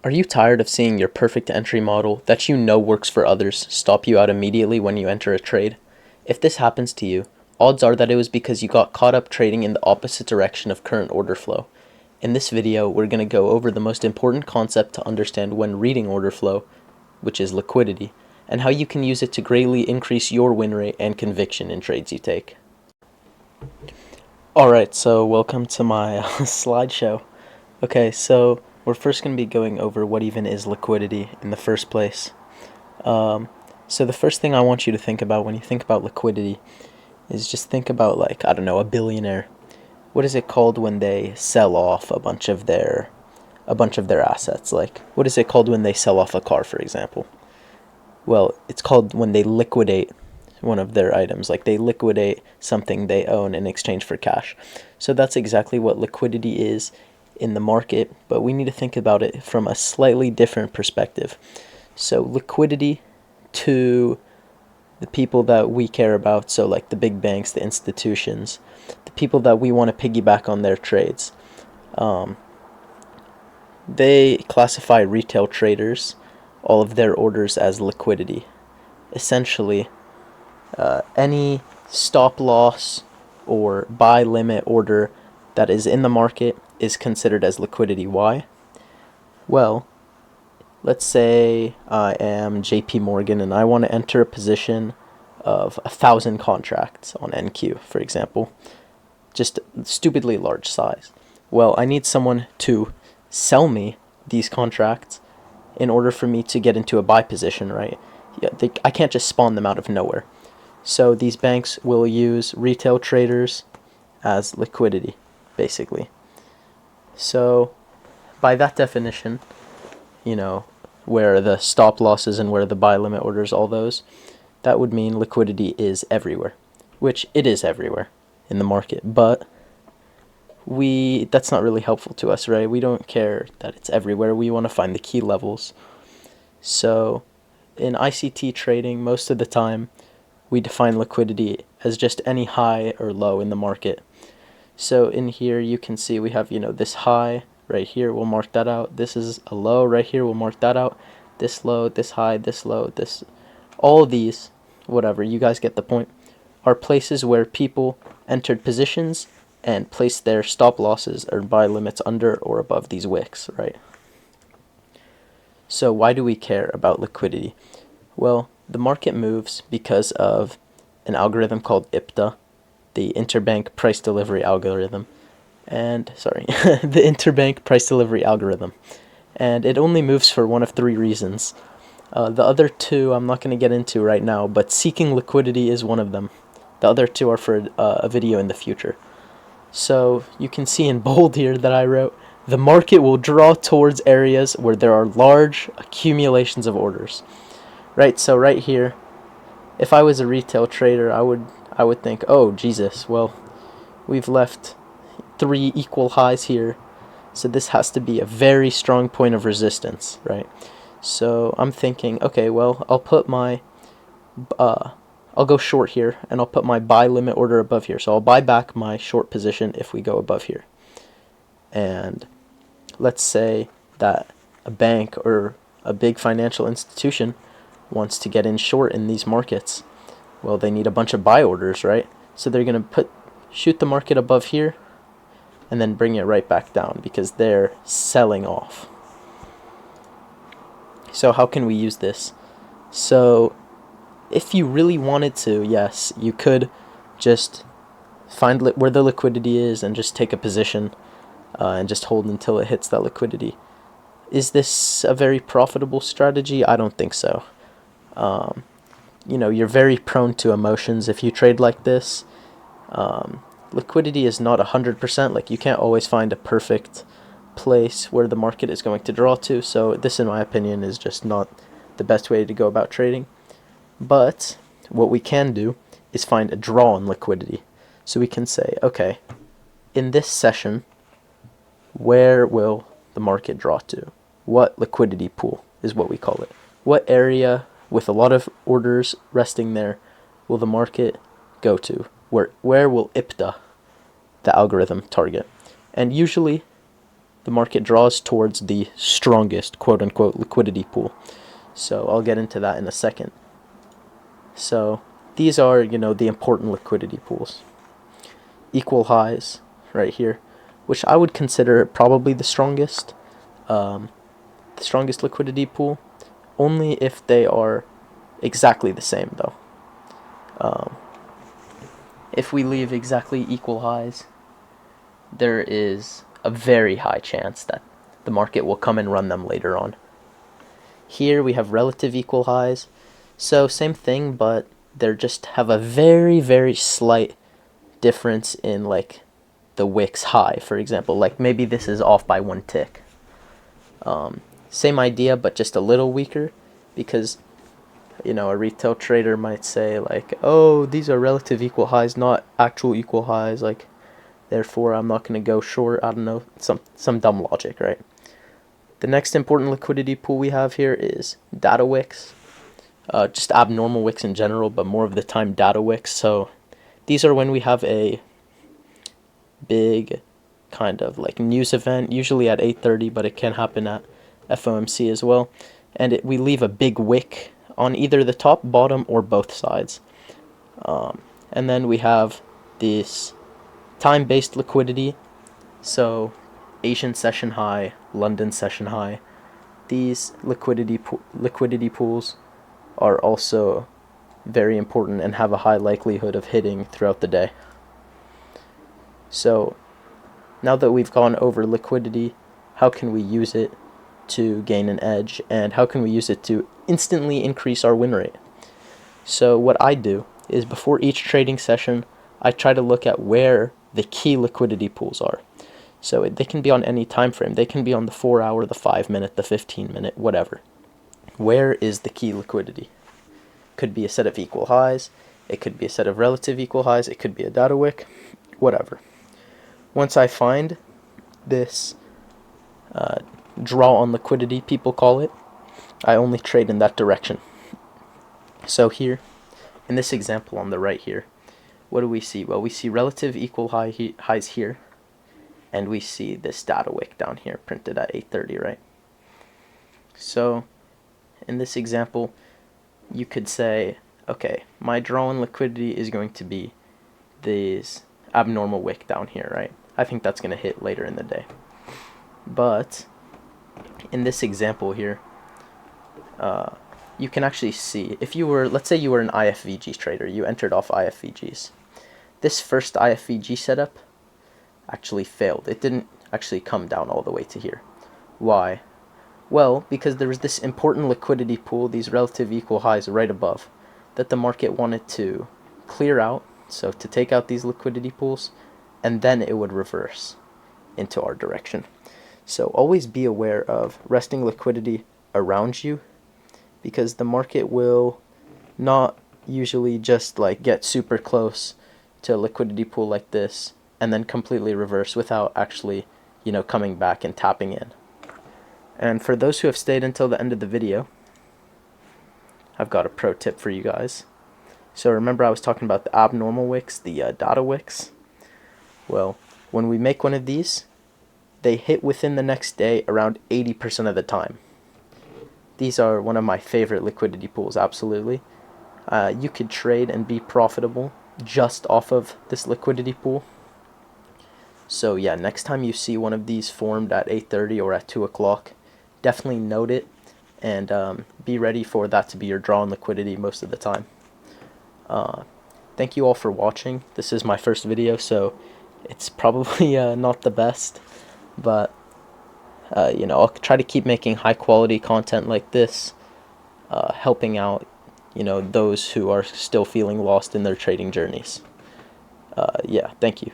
Are you tired of seeing your perfect entry model that you know works for others stop you out immediately when you enter a trade? If this happens to you, odds are that it was because you got caught up trading in the opposite direction of current order flow. In this video, we're going to go over the most important concept to understand when reading order flow, which is liquidity, and how you can use it to greatly increase your win rate and conviction in trades you take. Alright, so welcome to my slideshow. Okay, so we're first going to be going over what even is liquidity in the first place. So the first thing I want you to think about when you think about liquidity is just think about, like, I don't know, a billionaire. What is it called when they sell off a bunch of their assets? Like, what is it called when they sell off a car, for example? Well, it's called when they liquidate one of their items, like they liquidate something they own in exchange for cash. So that's exactly what liquidity is in the market, but we need to think about it from a slightly different perspective. So liquidity to the people that we care about, so like the big banks, the institutions, the people that we want to piggyback on their trades, they classify retail traders, all of their orders, as liquidity. Essentially, any stop loss or buy limit order that is in the market is considered as liquidity. Why? Well, let's say I am JP Morgan and I want to enter a position of 1,000 contracts on NQ, for example, just stupidly large size. Well, I need someone to sell me these contracts in order for me to get into a buy position, right? Yeah, I can't just spawn them out of nowhere. So these banks will use retail traders as liquidity, basically. So by that definition, where the stop losses and where the buy limit orders, all those, that would mean liquidity is everywhere, which it is everywhere in the market. But that's not really helpful to us, right? We don't care that it's everywhere. We want to find the key levels. So in ICT trading, most of the time, we define liquidity as just any high or low in the market. So in here you can see we have, this high right here, we'll mark that out. This is a low right here, we'll mark that out. This low, this high, this low, this, all of these, whatever, you guys get the point, are places where people entered positions and placed their stop losses or buy limits under or above these wicks, right? So why do we care about liquidity? Well, the market moves because of an algorithm called IPTA, the interbank price delivery algorithm, the interbank price delivery algorithm, and it only moves for one of three reasons. The other two I'm not going to get into right now, but seeking liquidity is one of them. The other two are for a video in the future. So you can see in bold here that I wrote, the market will draw towards areas where there are large accumulations of orders. Right, so right here, if I was a retail trader, I would think, oh Jesus, well, we've left 3 equal highs here, so this has to be a very strong point of resistance, right? So I'm thinking, okay, well, I'll go short here, and I'll put my buy limit order above here. So I'll buy back my short position if we go above here. And let's say that a bank or a big financial institution wants to get in short in these markets. Well, they need a bunch of buy orders, right? So they're going to shoot the market above here and then bring it right back down because they're selling off. So how can we use this? So if you really wanted to, yes, you could just find where the liquidity is and just take a position and just hold until it hits that liquidity. Is this a very profitable strategy? I don't think so. You're very prone to emotions if you trade like this. Liquidity is not 100%. Like, you can't always find a perfect place where the market is going to draw to. So this, in my opinion, is just not the best way to go about trading. But what we can do is find a draw on liquidity. So we can say, okay, in this session, where will the market draw to? What liquidity pool is what we call it. What area with a lot of orders resting there will the market go to? Where will IPTA, the algorithm, target? And usually the the market draws towards the strongest quote-unquote liquidity pool. So I'll get into that in a second. So these are, the important liquidity pools. Equal highs right here, which I would consider probably the strongest liquidity pool, only if they are exactly the same though. If we leave exactly equal highs, there is a very high chance that the market will come and run them later on. Here we have relative equal highs, so same thing, but they just have a very, very slight difference in like the wicks high, for example. Like maybe this is off by one tick. Same idea, but just a little weaker, because a retail trader might say like, oh, these are relative equal highs, not actual equal highs, like therefore I'm not going to go short. I don't know, some dumb logic, right? The next important liquidity pool we have here is data wicks, just abnormal wicks in general, but more of the time data wicks. So these are when we have a big kind of like news event, usually at 8:30, but it can happen at FOMC as well, and we leave a big wick on either the top, bottom, or both sides. And then we have this time-based liquidity, so Asian session high, London session high. These liquidity pools are also very important and have a high likelihood of hitting throughout the day. So now that we've gone over liquidity, how can we use it to gain an edge, and how can we use it to instantly increase our win rate? So what I do is before each trading session, I try to look at where the key liquidity pools are. So they can be on any time frame. They can be on the 4-hour, the 5-minute, the 15-minute, whatever. Where is the key liquidity? Could be a set of equal highs. It could be a set of relative equal highs. It could be a data wick, whatever. Once I find this draw on liquidity, people call it, I only trade in that direction. So here, in this example on the right here, what do we see? Well, we see relative equal highs here, and we see this data wick down here printed at 8:30, right? So in this example, you could say, okay, my draw on liquidity is going to be this abnormal wick down here, right? I think that's going to hit later in the day. But in this example here, you can actually see, if you were, let's say you were an IFVG trader, you entered off IFVGs. This first IFVG setup actually failed. It didn't actually come down all the way to here. Why? Well, because there was this important liquidity pool, these relative equal highs right above, that the market wanted to clear out, so to take out these liquidity pools, and then it would reverse into our direction. So always be aware of resting liquidity around you, because the market will not usually just like get super close to a liquidity pool like this and then completely reverse without actually, coming back and tapping in. And for those who have stayed until the end of the video, I've got a pro tip for you guys. So remember I was talking about the abnormal wicks, the data wicks? Well, when we make one of these, they hit within the next day around 80% of the time. These are one of my favorite liquidity pools, absolutely. You could trade and be profitable just off of this liquidity pool. So yeah, next time you see one of these formed at 8:30 or at 2 o'clock, definitely note it and be ready for that to be your draw on liquidity most of the time. Thank you all for watching. This is my first video, so it's probably not the best, but I'll try to keep making high quality content like this, helping out those who are still feeling lost in their trading journeys. Yeah, thank you.